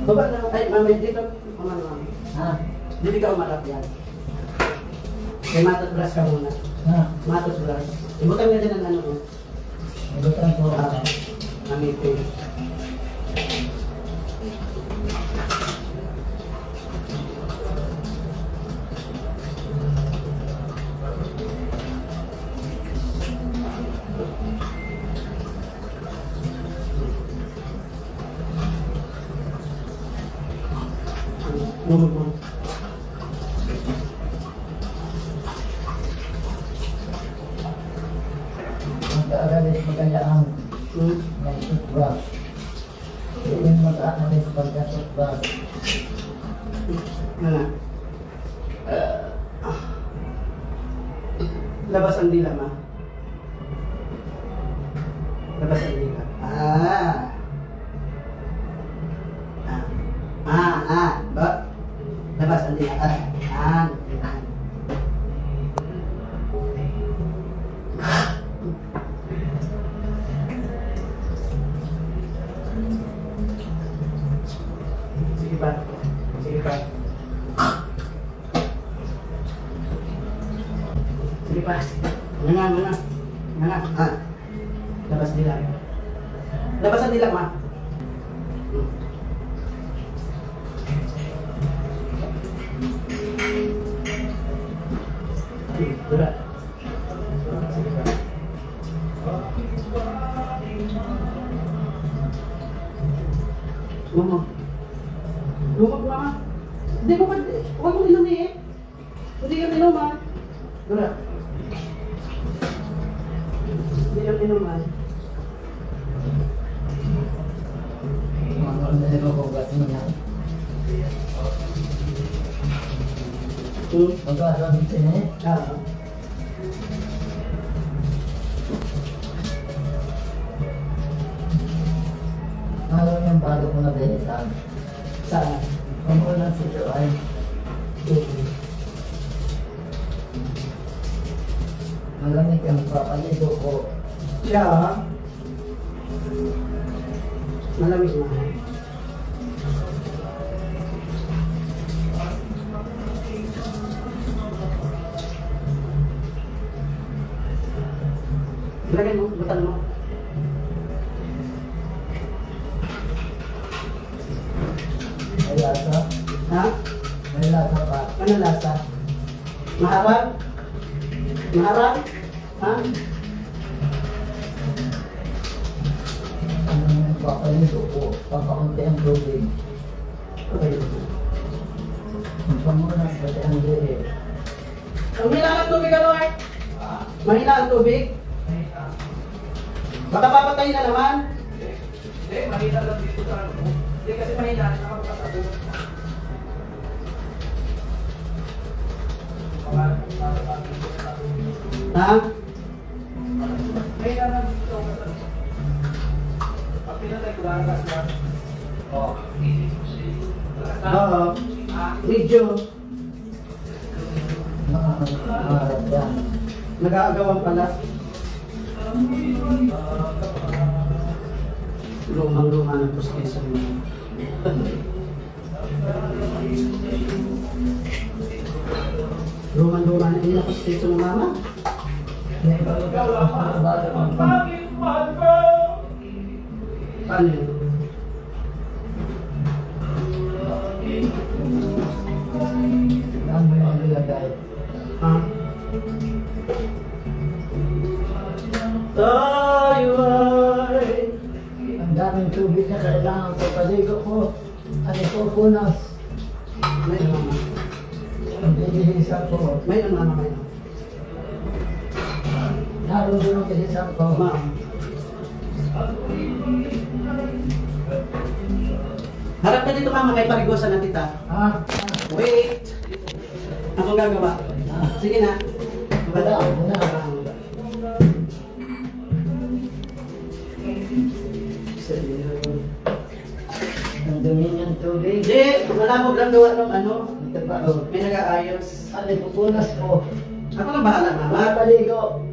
Baba na, ay, mama, dito. Mama, mama. Ha? Dito ka umarap yan. May matot brush ka muna. Ha? Matot brush. Ibutan nga din ang ano mo. Ibutan ko. Ang ipin. Lumog mo. Mag-aagalis magandaan ng toothbrush. Yung mag-aagalis pagka-toothbrush. Labas ang dila, ma. Labas ang dila. Ba? Labas ang dila. Sige pa. Sige pa. Sige pa. Nga. Labas dila. Labas ang dila, ma. Dura. Sige pa. Lumog. Lumog, mama. Hindi mo huwag mong inumin. Hindi yung inuman. Dura. Hindi yung inuman. Mga nilikugat mo na. Mag-aagalis din eh. Ano yung bago ko na binitan? Saan? Kung unang sito ay malamig ang papaligo ko. Siya. Malamig na. Lagay mo, butan mo. May lasa? Ha? May lasa pa. Ano lasa? Maharap? Maharap? Ha? Ano yung papaligo ko? Papaunti ang tubig. Okay. Ang pamunas pati ang liit. Ang hina ang tubig, ano eh? Mahina ang tubig? Baka papatay na naman. Hindi, mahina lang dito sa ano. Hindi kasi mahina, nakapagkasado. Ha? Mahina lang dito. Pag pinatay ko lang kasi yan. Oo. Oo. Medyo Nakaharap yan. nag-aagawan pala. Lumang-luma ng pustisan mo. Lumang-luma na yung pustisan mo, mama? May pagkakasama ang bago ang Paano yun? Saan mo yung nilagay? Ha? Tayo ay... Ang daming tubig na kailangan ko paligo ko. Ano ko punas? May mama. Ang pinihisa ko. May mama, may mama. Naroon din ang pinihisa ko. Ma'am. Harap ka dito, mama, kay parigosan na kita. Ha? Wait! Akong gagawa. Sige na. Wala, wala. Ang dumi niyang tubig. Hindi, malabog lang gawa ng ano. Ito pa, oh. May nag-aayos. Ano yung pupunas ko? Ako na bahala, mama. Paligo.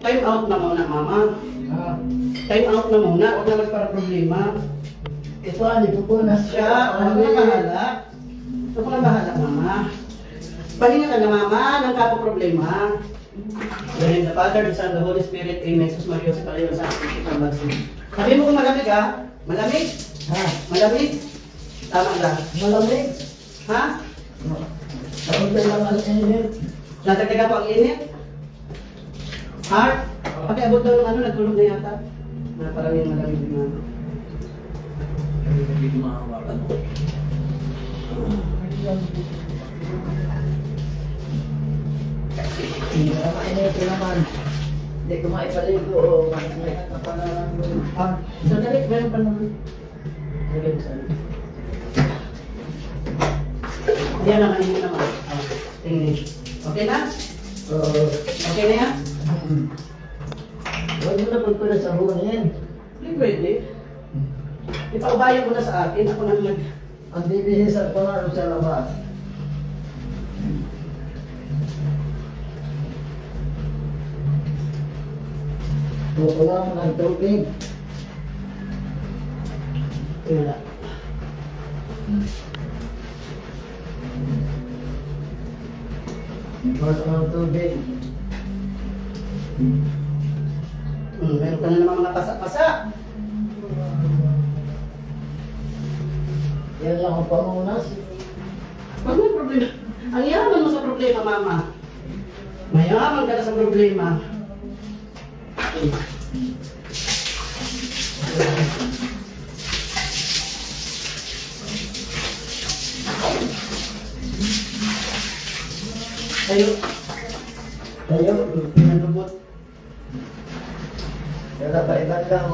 Time out na muna, mama. Ha? Time out na muna. Huwag na magpara problema. Ito ali, pupunas Siya, ako na bahala. Ako na bahala, mama. Pahinga ka na, mama, ng kapo-problema. In the name of the Father, the Son, the Holy Spirit, Amen. Sus Maria, sa palayo sa akin, ikaw magsin. Sabi mo kung malamig, ha? Malamig? Ha? Malamig? Tama lang. Malamig? Ha? Kaunti lang ang init. Natagdagan po ang init? Heart? Pakiabot daw ng ano, nagkulog na yata. Na parang yung malamig din ano. Hindi ko makahawakan mo. Hindi na mainit naman. Hindi ko maipaligo o mainit na pala lang. Ah, sandali, meron pa naman. Lagay mo sa ano. Hindi na mainit naman. Ah, tingin. Okay na? Oo. Okay na yan? Huwag mo na pagpula sa hunin. Hindi pwede. Ipaubayan ko na sa akin. Ako nang nag... Ang bibihisan ko nga sa labas. Kukuha mo ng tubig. Wala. Kuha ng tubig. Meron ka na naman mga pasak-pasak. Yan lang ang pamunas. Huwag may problema. Ang yaman mo sa problema, mama. Mayaman ka na sa problema. Tayo. Tayo. Pinalubot. Kaya ba iban lang.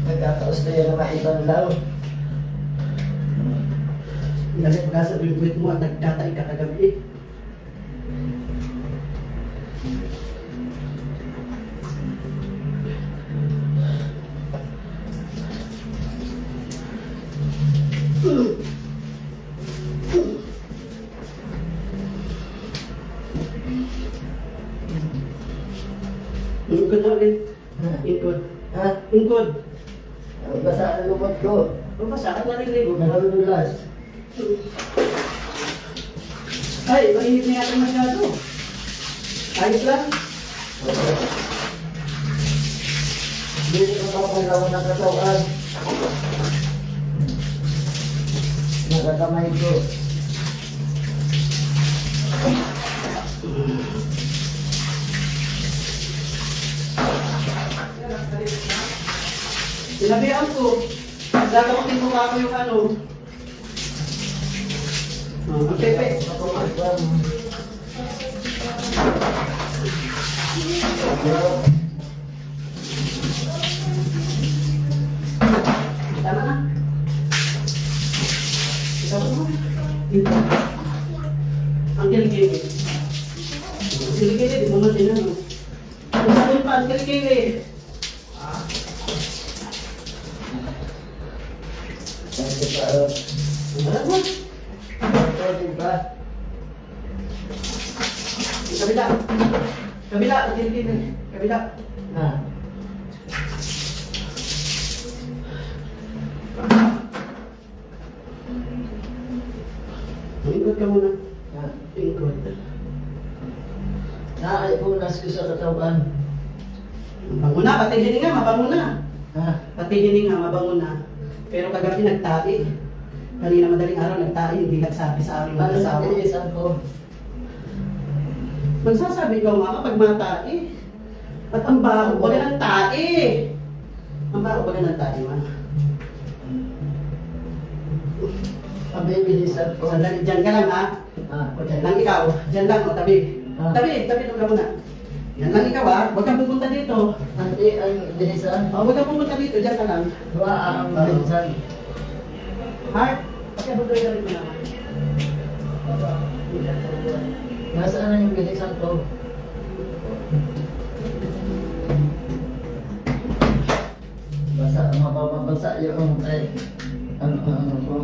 Nagkataos na yan na maiban lang. Ilagay pa sa bibit mo at nagtatay ka kagabi. Ingkod na ulit. Ingkod. Ha? Ingkod. Basa ang lumot ko. Masakit na rin ligo. Nalulas. Ay, mainit na yata masyado. Ayos lang. Hindi ko mapaglawan ng katawan. Nakakamay ko. Sinabihan ko. Gagawin mo pa ako yung ano. Ang pepe. Tama na. Tama na. Ang kilikili. Ang kilikili, di mo man tinanong. Ang sabi pa, ang kilikili. Wala mo. Kabila. Kabila, ang kilikili. Kabila. Ingkod ka muna. Ingkod. Nakaipunas ko sa katawan. Mabango na, pati hininga, mabango na. Ha? Pati hininga, mabango na. Pero kagabi nagtae. Kanina madaling araw nagtae, hindi nagsabi sa aming Ano mag-asawa. sa tilisan ko? Magsasabi ka mga pag matae. At ang baho baga ng tae. Ang baho baga ng tae, ma. Ang bibilisan ko. Sandali, dyan ka lang ha. O dyan lang ikaw. Dyan lang, o tabi. Ah. Tabi, tabi ka muna. Yan lang ikaw ha. Huwag kang pupunta dito. Hindi ang bilisan. O, huwag kang pupunta dito, dyan ka lang. Huwag ang bilisan. Heart, pakiabot rin mo naman. Nasaan na yung bilisan ko? Basa, mababasa yung ano ko.